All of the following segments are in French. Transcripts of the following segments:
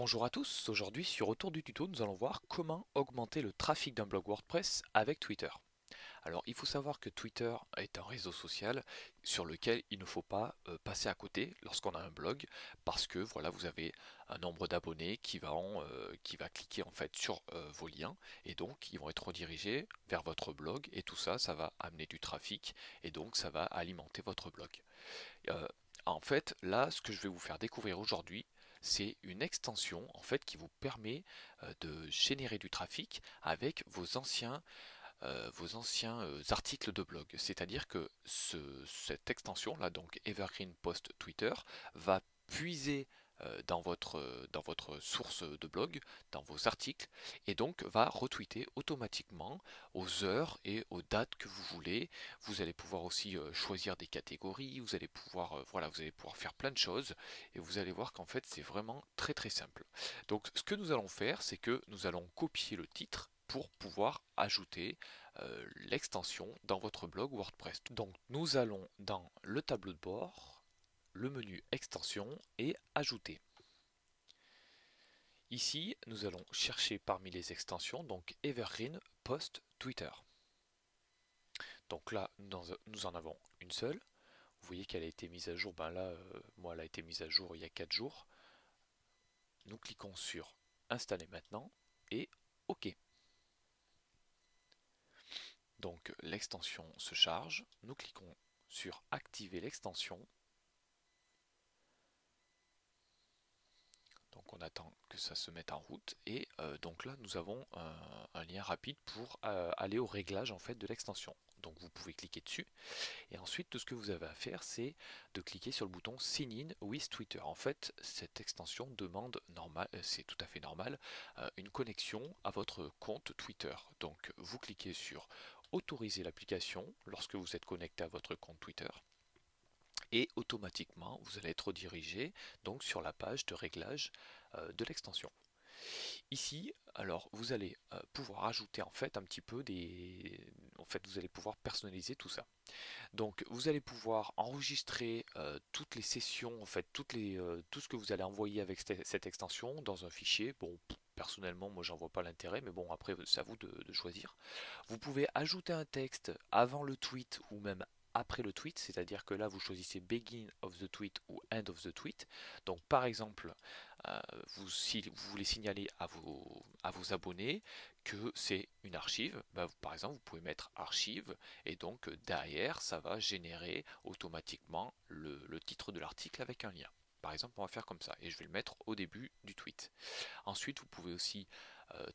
Bonjour à tous, aujourd'hui sur Autour du tuto nous allons voir comment augmenter le trafic d'un blog WordPress avec Twitter. Alors il faut savoir que Twitter est un réseau social sur lequel il ne faut pas passer à côté lorsqu'on a un blog parce que voilà vous avez un nombre d'abonnés qui va cliquer en fait sur vos liens et donc ils vont être redirigés vers votre blog et tout ça ça va amener du trafic et donc ça va alimenter votre blog. Euh, En fait, là, ce que je vais vous faire découvrir aujourd'hui, c'est une extension en fait qui vous permet de générer du trafic avec vos anciens articles de blog. C'est-à-dire que cette extension là, donc Evergreen Post Twitter, va puiser dans votre source de blog, dans vos articles, et donc va retweeter automatiquement aux heures et aux dates que vous voulez. Vous allez pouvoir aussi choisir des catégories, vous allez pouvoir, voilà, vous allez pouvoir faire plein de choses, et vous allez voir qu'en fait c'est vraiment très très simple. Donc ce que nous allons faire, c'est que nous allons copier le titre pour pouvoir ajouter l'extension dans votre blog WordPress. Donc nous allons dans le tableau de bord, le menu extension et ajouter. Ici, nous allons chercher parmi les extensions, donc Evergreen Post Twitter. Donc là, nous en avons une seule. Vous voyez qu'elle a été mise à jour, ben là, moi elle a été mise à jour il y a 4 jours. Nous cliquons sur Installer maintenant et OK. Donc l'extension se charge, nous cliquons sur Activer l'extension. Donc on attend que ça se mette en route et donc là nous avons un lien rapide pour aller au réglage en fait de l'extension. Donc vous pouvez cliquer dessus et ensuite tout ce que vous avez à faire c'est de cliquer sur le bouton Sign in with Twitter. En fait cette extension demande normal, c'est tout à fait normal, une connexion à votre compte Twitter. Donc vous cliquez sur autoriser l'application lorsque vous êtes connecté à votre compte Twitter et automatiquement vous allez être redirigé donc sur la page de réglage de l'extension. Ici, alors vous allez pouvoir ajouter en fait un petit peu en fait vous allez pouvoir personnaliser tout ça. Donc vous allez pouvoir enregistrer toutes les sessions, en fait tout ce que vous allez envoyer avec cette extension dans un fichier. Bon, personnellement moi j'en vois pas l'intérêt, mais bon après c'est à vous de choisir. Vous pouvez ajouter un texte avant le tweet ou même après le tweet, c'est-à-dire que là vous choisissez Begin of the tweet ou End of the tweet. Donc par exemple, si vous voulez signaler à vos abonnés que c'est une archive, bah, par exemple vous pouvez mettre archive et donc derrière ça va générer automatiquement le titre de l'article avec un lien. Par exemple, on va faire comme ça et je vais le mettre au début du tweet. Ensuite, vous pouvez aussi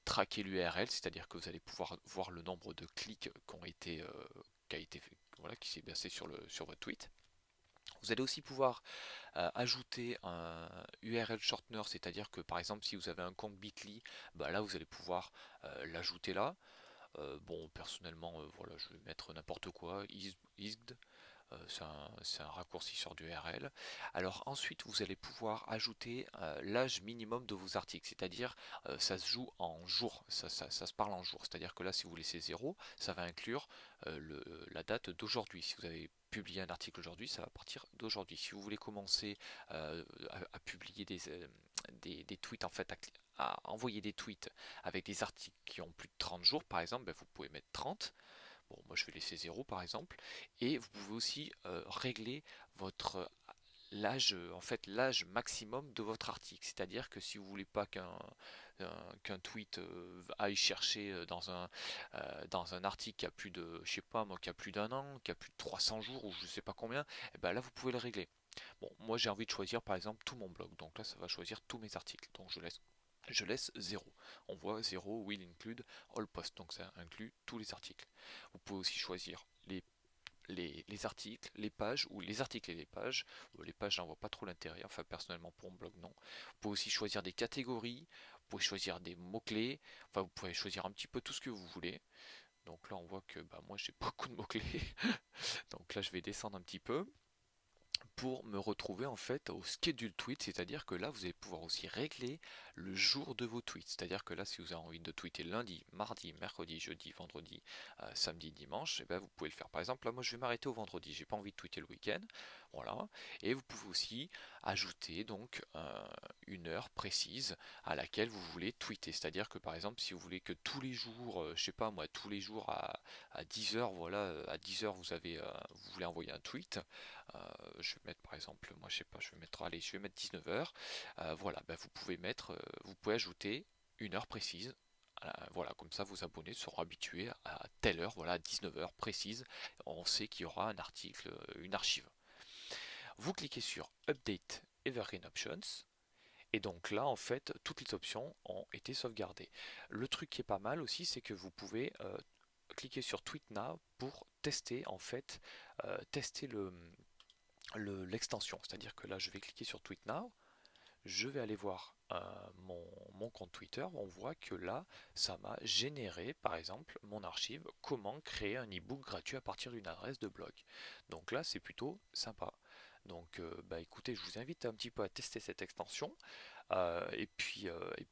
traquer l'URL, c'est-à-dire que vous allez pouvoir voir le nombre de clics qui a été voilà, qui s'est versé sur votre tweet. Vous allez aussi pouvoir ajouter un URL shortener, c'est-à-dire que par exemple si vous avez un compte Bitly, bah là vous allez pouvoir l'ajouter là. Bon personnellement voilà je vais mettre n'importe quoi, isgd, c'est un raccourci sur du URL. Alors ensuite, vous allez pouvoir ajouter l'âge minimum de vos articles, c'est-à-dire ça se joue en jours, ça se parle en jours. C'est-à-dire que là, si vous laissez 0, ça va inclure la date d'aujourd'hui. Si vous avez publié un article aujourd'hui, ça va partir d'aujourd'hui. Si vous voulez commencer à publier des tweets, en fait, à envoyer des tweets avec des articles qui ont plus de 30 jours, par exemple, ben, vous pouvez mettre 30. Bon, moi je vais laisser 0 par exemple. Et vous pouvez aussi régler votre l'âge, en fait l'âge maximum de votre article. C'est-à-dire que si vous voulez pas qu'un tweet aille chercher dans un article qui a plus de, je sais pas moi, qui a plus d'un an, qui a plus de 300 jours ou je sais pas combien, et ben là vous pouvez le régler. Bon, moi j'ai envie de choisir par exemple tout mon blog, donc là ça va choisir tous mes articles. Donc je laisse 0. On voit 0 will include all posts, donc ça inclut tous les articles. Vous pouvez aussi choisir les articles, les pages, ou les articles et les pages. Les pages, j'en vois pas trop l'intérêt, enfin personnellement pour mon blog non. Vous pouvez aussi choisir des catégories, vous pouvez choisir des mots-clés, enfin vous pouvez choisir un petit peu tout ce que vous voulez. Donc là on voit que bah, moi j'ai beaucoup de mots-clés, donc là je vais descendre un petit peu. pour me retrouver en fait au schedule tweet, c'est-à-dire que là vous allez pouvoir aussi régler le jour de vos tweets, c'est-à-dire que là si vous avez envie de tweeter lundi, mardi, mercredi, jeudi, vendredi, samedi, dimanche, et ben vous pouvez le faire. Par exemple là moi je vais m'arrêter au vendredi, j'ai pas envie de tweeter le week-end, voilà. Et vous pouvez aussi ajouter donc une heure précise à laquelle vous voulez tweeter, c'est-à-dire que par exemple si vous voulez que tous les jours, je sais pas moi, tous les jours à 10 heures, voilà, à 10 heures vous voulez envoyer un tweet. Je vais mettre par exemple, moi je sais pas, je vais mettre, allez, je vais mettre 19 heures. Voilà, bah, vous pouvez ajouter une heure précise. Voilà, comme ça vos abonnés seront habitués à telle heure, voilà, à 19 heures précise. On sait qu'il y aura un article, une archive. Vous cliquez sur Update Evergreen Options. Et donc là, en fait, toutes les options ont été sauvegardées. Le truc qui est pas mal aussi, c'est que vous pouvez cliquer sur Tweet Now pour tester en fait, tester l'extension. C'est-à-dire que là, je vais cliquer sur Tweet Now, je vais aller voir mon compte Twitter. On voit que là, ça m'a généré, par exemple, mon archive, comment créer un e-book gratuit à partir d'une adresse de blog. Donc là, c'est plutôt sympa. Donc, bah écoutez, je vous invite un petit peu à tester cette extension. Et puis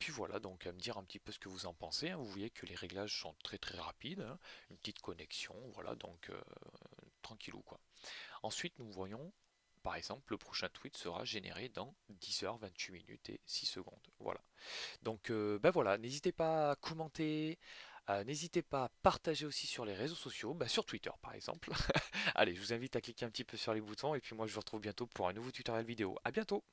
voilà, donc à me dire un petit peu ce que vous en pensez, hein. Vous voyez que les réglages sont très très rapides, hein. Une petite connexion, voilà, donc tranquillou quoi. Ensuite, nous voyons, par exemple, le prochain tweet sera généré dans 10h, 28 minutes et 6 secondes. Voilà. Donc, ben voilà, n'hésitez pas à commenter, n'hésitez pas à partager aussi sur les réseaux sociaux, bah sur Twitter par exemple. Allez, je vous invite à cliquer un petit peu sur les boutons et puis moi je vous retrouve bientôt pour un nouveau tutoriel vidéo. À bientôt!